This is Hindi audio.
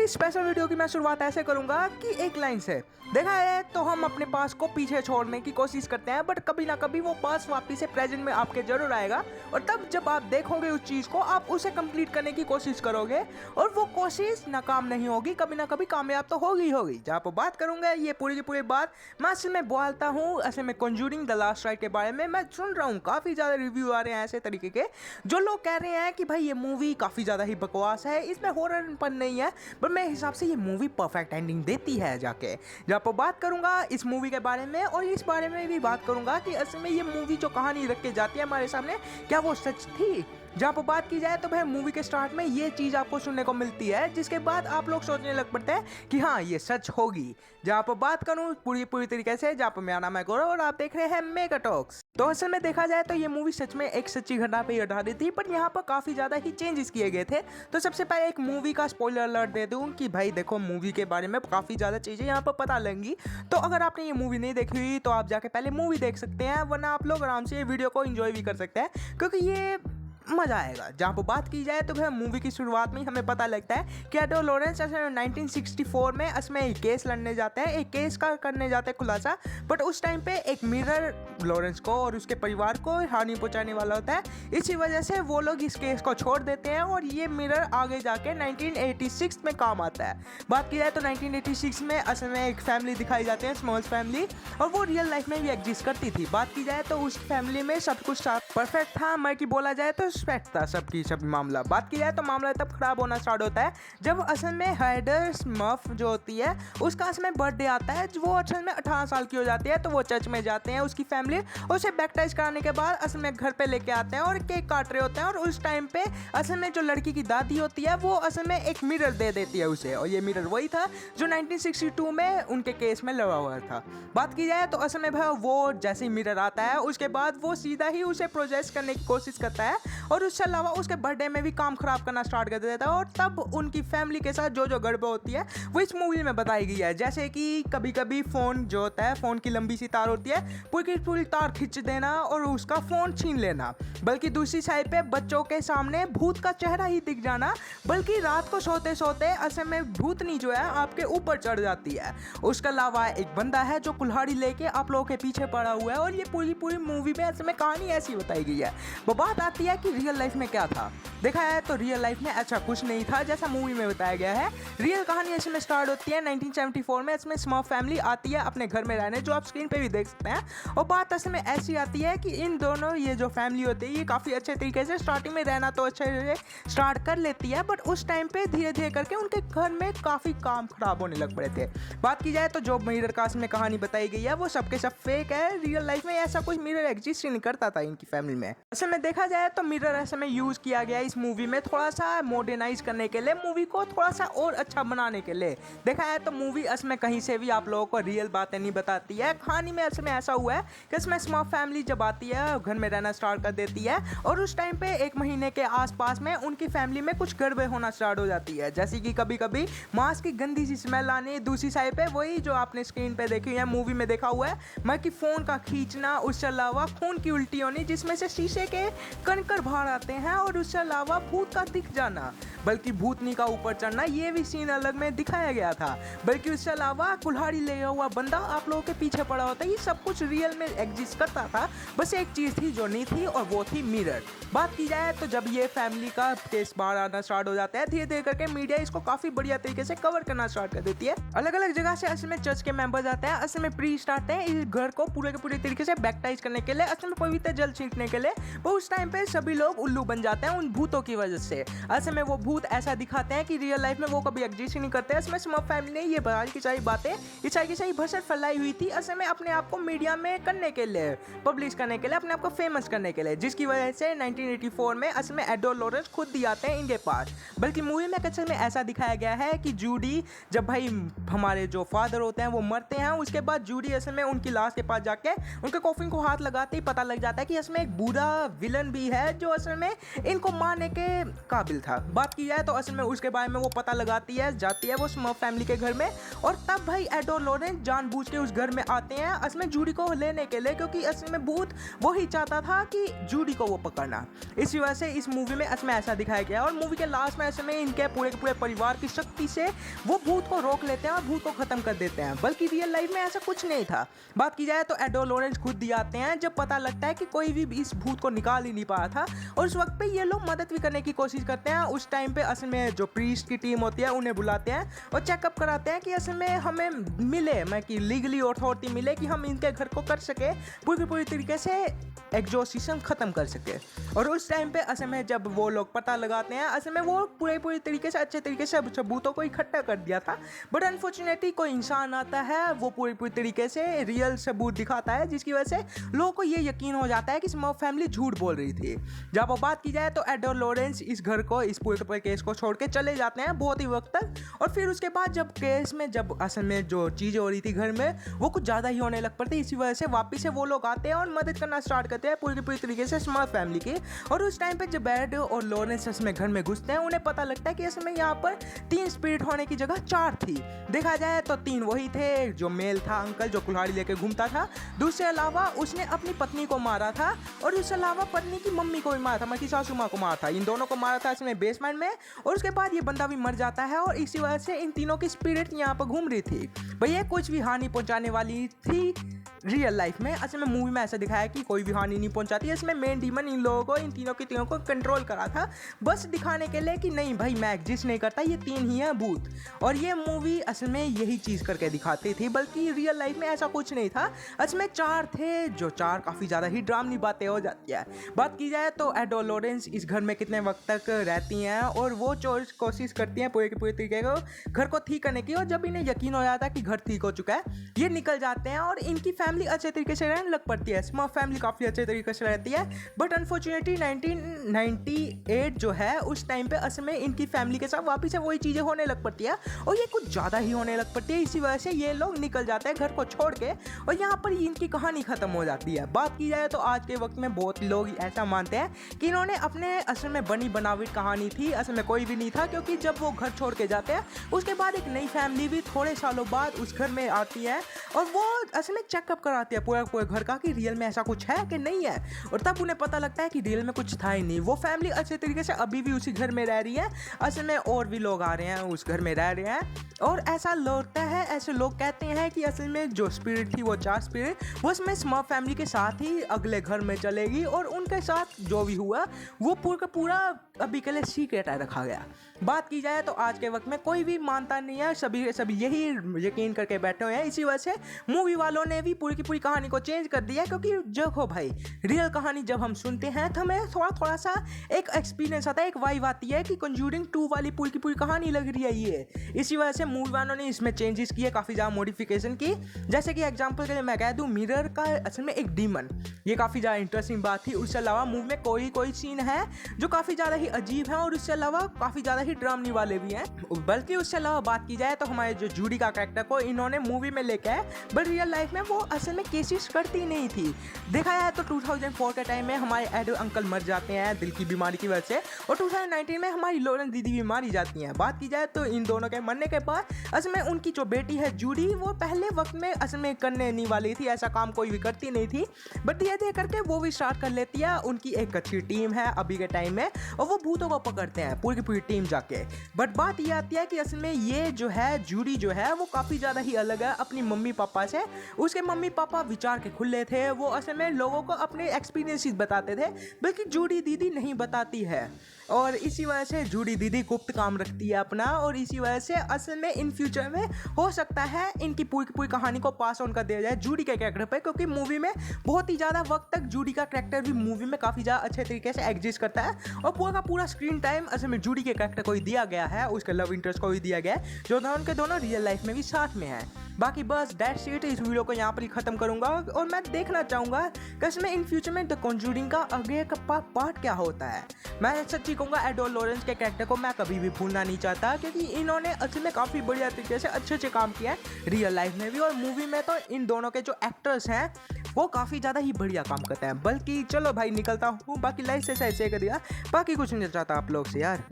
इस स्पेशल वीडियो की मैं शुरुआत ऐसे करूंगा कि एक लाइन से। देखा है तो हम अपने पास को पीछे छोड़ने की कोशिश करते हैं, बट कभी ना कभी वो पास वापस से प्रेजेंट में आपके जरूर आएगा, और तब जब आप देखोगे उस चीज़ को आप उसे कंप्लीट करने की कोशिश करोगे और वो कोशिश नाकाम नहीं होगी, कभी ना कभी कामयाब तो होगी होगी। जहाँ पर बात करूंगा ये पूरी की पूरी बात मैं असल में बोलता हूँ असल में कॉन्जूरिंग द लास्ट राइट के बारे में। मैं सुन रहा हूँ काफ़ी ज़्यादा रिव्यू आ रहे हैं ऐसे तरीके के, जो लोग कह रहे हैं कि भाई ये मूवी काफ़ी ज़्यादा ही बकवास है, इसमें हॉररपन नहीं है, पर मेरे हिसाब से ये मूवी परफेक्ट एंडिंग देती है। जाके जहाँ पर बात करूंगा इस मूवी के बारे में, और इस बारे में भी बात करूंगा कि असल में ये मूवी जो कहानी रख के जाती है हमारे सामने, क्या वो सच थी। जहाँ पर बात की जाए तो भाई मूवी के स्टार्ट में ये चीज़ आपको सुनने को मिलती है, जिसके बाद आप लोग सोचने लग पड़ते हैं कि हाँ ये सच होगी। जहाँ पर बात करूँ पूरी तरीके से, जहाँ पर मेरा नाम है गौरव और आप देख रहे हैं मेगा टॉक्स। तो असल में देखा जाए तो ये मूवी सच में एक सच्ची घटना पे आधारित थी, पर यहाँ पर काफ़ी ज़्यादा ही चेंजेस किए गए थे। तो सबसे पहले एक मूवी का स्पॉइलर अलर्ट दे दूँ कि भाई देखो मूवी के बारे में काफ़ी ज़्यादा चीज़ें यहाँ पर पता लगेंगी, तो अगर आपने ये मूवी नहीं देखी हुई तो आप जाके पहले मूवी देख सकते हैं, वरना आप लोग आराम से ये वीडियो को एंजॉय भी कर सकते हैं, क्योंकि ये मज़ा आएगा। जहाँ पर बात की जाए तो भाई मूवी की शुरुआत में ही हमें पता लगता है कि एडवर्ड लॉरेंस 1964 में इसमें एक केस लड़ने जाते हैं, एक केस का करने जाते हैं खुलासा, बट उस टाइम पे एक मिरर लॉरेंस को और उसके परिवार को हानि पहुंचाने वाला होता है। इसी वजह से वो लोग इस केस को छोड़ देते हैं और ये मिरर आगे जाके 1986 में काम आता है। बात की जाए तो 1986 में असल में एक फैमिली दिखाई जाती है, स्मॉल्स फैमिली, और वो रियल लाइफ में भी एग्जिस्ट करती थी। बात की जाए तो उस फैमिली में सब कुछ परफेक्ट था, मैं कि बोला जाए तो रिस्पेक्ट था सबकी सब मामला। बात की जाए तो मामला तब खराब होना स्टार्ट होता है जब असल में हाइडर स्मफ जो होती है उसका असल में बर्थडे आता है। वो असल में 18 साल की हो जाती है, तो वो चर्च में जाते हैं उसकी फैमिली, उसे बैप्टाइज कराने के बाद असल में घर पे लेके आते हैं और केक काट रहे होते हैं, और उस टाइम पे असल में जो लड़की की दादी होती है वो असल में एक मिरर दे देती है उसे, और ये मिरर वही था जो 1962 में उनके केस में लगा हुआ था। बात की जाए तो असल में भाई वो जैसे ही मिरर आता है उसके बाद वो सीधा ही उसे प्रोजेक्ट करने की कोशिश करता है, और उससे अलावा उसके बर्थडे में भी काम खराब करना स्टार्ट कर देता है, और तब उनकी फैमिली के साथ जो जो गड़बड़ होती है वो इस मूवी में बताई गई है। जैसे कि कभी कभी फ़ोन जो होता है, फ़ोन की लंबी सी तार होती है, पूरी तार खींच देना और उसका फ़ोन छीन लेना, बल्कि दूसरी साइड पे बच्चों के सामने भूत का चेहरा ही दिख जाना, बल्कि रात को सोते सोते असल में भूतनी जो है आपके ऊपर चढ़ जाती है। उसके अलावा एक बंदा है जो कुल्हाड़ी लेके आप लोगों के पीछे पड़ा हुआ है, और ये पूरी मूवी में असल में कहानी ऐसी बताई गई है। वो बात आती है कि रियल लाइफ में क्या था। देखा है तो रियल लाइफ में अच्छा कुछ नहीं था जैसा मूवी में बताया गया है। रियल कहानी इसमें स्टार्ट होती है 1974 में। इसमें स्मॉफ फैमिली आती है अपने घर में रहने, जो आप स्क्रीन पे भी देख सकते हैं, और बात असल में ऐसी आती है कि इन दोनों ये जो फैमिली होती है ये काफ़ी अच्छे तरीके से स्टार्टिंग में रहना तो अच्छे से स्टार्ट कर लेती है, बट उस टाइम पे धीरे धीरे करके उनके घर में काफ़ी काम खराब होने लग पड़े थे। बात की जाए तो जो मिरर का में कहानी बताई गई है वो सबके सब फेक है। रियल लाइफ में ऐसा कुछ मिरर एग्जिस्ट ही नहीं करता था इनकी फैमिली में। असल में देखा जाए तो मिरर ऐसे में यूज़ किया गया इस मूवी में थोड़ा सा मॉडर्नाइज करने के लिए, मूवी को थोड़ा सा और अच्छा बनाने के लिए। देखा है तो मूवी असल में कहीं से भी आप लोगों को रियल बातें नहीं बताती है। कहानी में असल में ऐसा हुआ है कि इसमें स्मॉफ फैमिली जब आती है घर में रहना स्टार्ट कर देती है, और उस टाइम पे 1 महीने के आसपास में उनकी फैमिली में कुछ गड़बड़ होना स्टार्ट हो जाती है, जैसे कि कभी कभी मांस की गंदी सी स्मेल आनी, दूसरी साइड पे वही जो आपने स्क्रीन पे देखी है मूवी में देखा हुआ है मैं कि फ़ोन का खींचना, उसके अलावा खून की उल्टी होनी जिसमें से शीशे के कणकर बाहर आते हैं, और उसके अलावा भूत का दिख जाना, बल्कि भूतनी का ऊपर चढ़ना, ये भी सीन अलग में दिखाया गया था। बल्कि उसके अलावा कुल्हाड़ी ले हुआ बंदा आप लोगों के पीछे पड़ा होता है, ये सब कुछ रियल में एग्जिस्ट करता था। बस एक चीज़ थी जो नहीं थी, और वो थी मिरर। बात की जाए तो जब ये फैमिली का केस बाहर आना स्टार्ट हो जाता है, धीरे धीरे करके मीडिया इसको काफ़ी बढ़िया तरीके से कवर करना स्टार्ट कर देती है। अलग अलग जगह से असल में चर्च के मेंबर्स आते हैं, असल में प्रीस्ट आते हैं इस घर को पूरे के पूरे तरीके से बैप्टाइज करने के लिए, असल में पवित्र जल छींटने के लिए। वो उस टाइम पे सभी लोग उल्लू बन जाते हैं उन भूतों की वजह से। असल में वो भूत ऐसा दिखाते हैं कि रियल लाइफ में वो कभी एग्जिस्ट ही नहीं करते। इसमें स्मॉफ फैमिली ने ये बाहर की सारी बातें, ये सारी की सारी भसड़ फैलाई हुई थी असल में अपने आप को मीडिया में करने के लिए, पब्लिश करने के लिए, अपने आप को फेमस करने के लिए, जिसकी वजह से 1984 में असल में एडवर्ड लॉरेंस खुद भी आते हैं इनके पास। बल्कि मूवी में असल में ऐसा दिखाया गया है कि जूडी जब भाई हमारे जो फादर होते हैं वो मरते हैं, उसके बाद जूडी असल में उनकी लाश के पास जाके उनके कॉफिन को हाथ लगाते ही पता लग जाता है कि इसमें एक बुरा विलन भी है जो असल में इनको दिखाने के काबिल था। बात की जाए तो असल में उसके बारे में वो पता लगाती है, जाती है वो स्मर्फ फैमिली के घर में, और तब भाई एड और लॉरेंस जानबूझ के उस घर में आते हैं असल में जूडी को लेने के लिए, क्योंकि असल में भूत वही चाहता था कि जूडी को वो पकड़ना। इसी वजह से इस मूवी में असल में ऐसा दिखाया गया और मूवी के लास्ट में असल में इनके पूरे के पूरे परिवार की शक्ति से वो भूत को रोक लेते हैं और भूत को खत्म कर देते हैं, बल्कि रियल लाइफ में ऐसा कुछ नहीं था। बात की जाए तो एड और लॉरेंस खुद ही आते हैं जब पता लगता है कि कोई भी इस भूत को निकाल ही नहीं पाया था, और उस वक्त पे ये लोग मदद भी करने की कोशिश करते हैं। उस टाइम पे असल में जो प्रीस्ट की टीम होती है उन्हें बुलाते हैं और चेकअप कराते हैं कि असल में हमें मिले कि लीगली अथॉरिटी मिले कि हम इनके घर को कर सके, पूरी तरीके से एग्जॉर्सिज्म खत्म कर सके। और उस टाइम पे असल में जब वो लोग पता लगाते हैं, असल में वो पूरे तरीके से अच्छे तरीके से सबूतों को इकट्ठा कर दिया था, बट अनफॉर्चुनेटली कोई इंसान आता है, वो पूरी तरीके से रियल सबूत दिखाता है, जिसकी वजह से लोगों को ये यकीन हो जाता है कि स्मर्फ फैमिली झूठ बोल रही थी। जब वो बात की जाए तो एड और लॉरेंस इस घर को, इस पूरे केस को छोड़ के चले जाते हैं बहुत ही वक्त तक, और फिर उसके बाद जब केस में जब असल में जो चीज़ें हो रही थी घर में वो कुछ ज़्यादा ही होने लग पड़ती, इसी वजह से वापस से वो लोग आते हैं और मदद करना स्टार्ट करते हैं पूरी तरीके से स्मर्फ फैमिली की। और उस टाइम पे जब एड और लॉरेंस इसमें घर में घुसते हैं, उन्हें पता लगता है कि इसमें यहाँ पर 3 स्पिरिट होने की जगह 4 थी। देखा जाए तो 3 वही थे, जो मेल था अंकल जो कुल्हाड़ी लेके घूमता था, दूसरे अलावा उसने अपनी पत्नी को मारा था, और उसके अलावा पत्नी की मम्मी को भी मारा था, मतलब सासू माँ को मारा था, इन दोनों को मारा था इसमें बेसमेंट में, और उसके बाद ये बंदा भी मर जाता है, और इसी वजह से इन तीनों की स्पिरिट यहाँ पर घूम रही थी। भैया कुछ भी हानि पहुंचाने वाली थी रियल लाइफ में, असल में मूवी में ऐसा दिखाया कि कोई भी हानि नहीं पहुंचाती। इसमें मेन डीमन इन लोगों को, इन तीनों को कंट्रोल करा था, बस दिखाने के लिए कि नहीं भाई मैं एग्जिस्ट नहीं करता, ये 3 ही है भूत। और ये मूवी असल में यही चीज़ करके दिखाती थी, बल्कि रियल लाइफ में ऐसा कुछ नहीं था। असल में 4 थे, जो 4 काफ़ी ज़्यादा ही ड्रामनी बातें हो जाती है। बात की जाए तो एड और लॉरेंस इस घर में कितने वक्त तक रहती हैं, और वो कोशिश करती हैं पूरे तरीके को घर को ठीक करने की, और जब इन्हें यकीन हो जाता है कि घर ठीक हो चुका है, ये निकल जाते हैं और इनकी फैमिली अच्छे तरीके से रहने लग पड़ती है। स्मर्फ फैमिली काफ़ी अच्छे तरीके से रहती है, बट अनफॉर्चुनेटली 1998 जो है उस टाइम पे असल में इनकी फैमिली के साथ वापस से वही चीज़ें होने लग पड़ती है, और ये कुछ ज़्यादा ही होने लग पड़ती है। इसी वजह से ये लोग निकल जाते हैं घर को छोड़ के, और यहाँ पर इनकी कहानी ख़त्म हो जाती है। बात की जाए तो आज के वक्त में बहुत लोग ऐसा मानते हैं कि इन्होंने अपने असल में बनी बनावट कहानी थी, असल में कोई भी नहीं था, क्योंकि जब वो घर छोड़ के जाते हैं उसके बाद एक नई फैमिली भी थोड़े सालों बाद उस घर में आती है, और वो असल में चेकअप कराती है पूरे घर का कि रियल में ऐसा कुछ है कि नहीं है, और तब उन्हें पता लगता है कि रियल में कुछ था ही नहीं। वो फैमिली अच्छे तरीके से अभी भी उसी घर में रह रही है, असल में और भी लोग आ रहे हैं उस घर में रह रहे हैं, और ऐसा लगता है, ऐसे लोग कहते हैं कि असल में जो स्पिरिट थी वो 4 स्पिरिट वो इसमें स्मर्फ फैमिली के साथ ही अगले घर में चलेगी, और उनके साथ जो भी हुआ वो पूरा अभी के लिए सीक्रेट रखा गया। बात की जाए तो आज के वक्त में कोई भी मानता नहीं है, सभी यही यकीन करके बैठे हुए हैं। इसी वजह से मूवी वालों ने भी पूरी की पूरी कहानी को चेंज कर दिया, क्योंकि देखो भाई रियल कहानी जब हम सुनते हैं तो हमें थोड़ा सा एक एक्सपीरियंस आता है, एक वाइब आती है कि कंजूरिंग 2 वाली पूरी की पूरी कहानी लग रही है ये। इसी वजह से मूवी वालों ने इसमें चेंजेस किए, काफ़ी ज़्यादा मॉडिफिकेशन की। जैसे कि एग्जाम्पल के लिए मैं कह दूँ, मिरर का असल में एक डीमन, ये काफ़ी ज़्यादा इंटरेस्टिंग बात थी। उसके अलावा मूवी में कोई सीन है जो काफ़ी ज़्यादा ही अजीब है, और उससे अलावा काफ़ी ज़्यादा ही ड्रामनी वाले भी हैं। बल्कि उससे अलावा बात की जाए तो हमारे जो जूडी का कैरेक्टर को इन्होंने मूवी में लेके आए, बट रियल लाइफ में वो असल में केसेस करती नहीं थी। देखा जाए तो 2004 के टाइम में हमारे एड अंकल मर जाते हैं दिल की बीमारी की वजह से, और 2019 में हमारी लॉरेंस दीदी भी मारी जाती हैं। बात की जाए तो इन दोनों के मरने के बाद असल में उनकी जो बेटी है जूडी, वो पहले वक्त में असल में करने नहीं वाली थी, ऐसा काम कोई भी करती नहीं थी, बट धीरे करके वो भी स्टार्ट कर लेती है। उनकी एक अच्छी टीम है अभी के टाइम में, और वो भूतों को पकड़ते हैं पूरी की पूरी टीम जाके। बट बात ये आती है कि असल में ये जो है जूडी जो है वो काफ़ी ज़्यादा ही अलग है अपनी मम्मी पापा से। उसके मम्मी पापा विचार के खुले थे, वो असल में लोगों को अपने एक्सपीरियंसेस बताते थे, बल्कि जूडी दीदी नहीं बताती है, और इसी वजह से जूडी दीदी गुप्त काम रखती है अपना, और इसी वजह से असल में इन फ्यूचर में हो सकता है इनकी पूरी की पूरी कहानी को पास ऑन कर दिया जाए जूडी के कैरेक्टर पे, क्योंकि मूवी में बहुत ही ज़्यादा वक्त तक जूडी का कैरेक्टर भी मूवी में काफ़ी ज़्यादा अच्छे तरीके से एग्जिस्ट करता है, और पूरा का पूरा स्क्रीन टाइम असल में जूडी के कैरेक्टर को ही दिया गया है, उसके लव इंटरेस्ट को ही दिया गया है, जो उनके दोनों रियल लाइफ में भी साथ में है। बाकी बस दैट्स इट, इस वीडियो को यहाँ पर ही ख़त्म करूँगा, और मैं देखना चाहूँगा कि इसमें इन फ्यूचर में द कॉन्जूरिंग का आगे का पार्ट क्या होता है। मैं सच्ची कहूँगा एड और लॉरेंस के कैरेक्टर को मैं कभी भी भूलना नहीं चाहता, क्योंकि इन्होंने असल में काफ़ी बढ़िया तरीके से अच्छे काम किया है रियल लाइफ में भी, और मूवी में तो इन दोनों के जो एक्टर्स हैं वो काफ़ी ज़्यादा ही बढ़िया काम करता है। बल्कि चलो भाई निकलता हूँ, बाकी लाइक से शायद शेयर कर दिया, बाकी कुछ नहीं चाहता आप लोग से यार।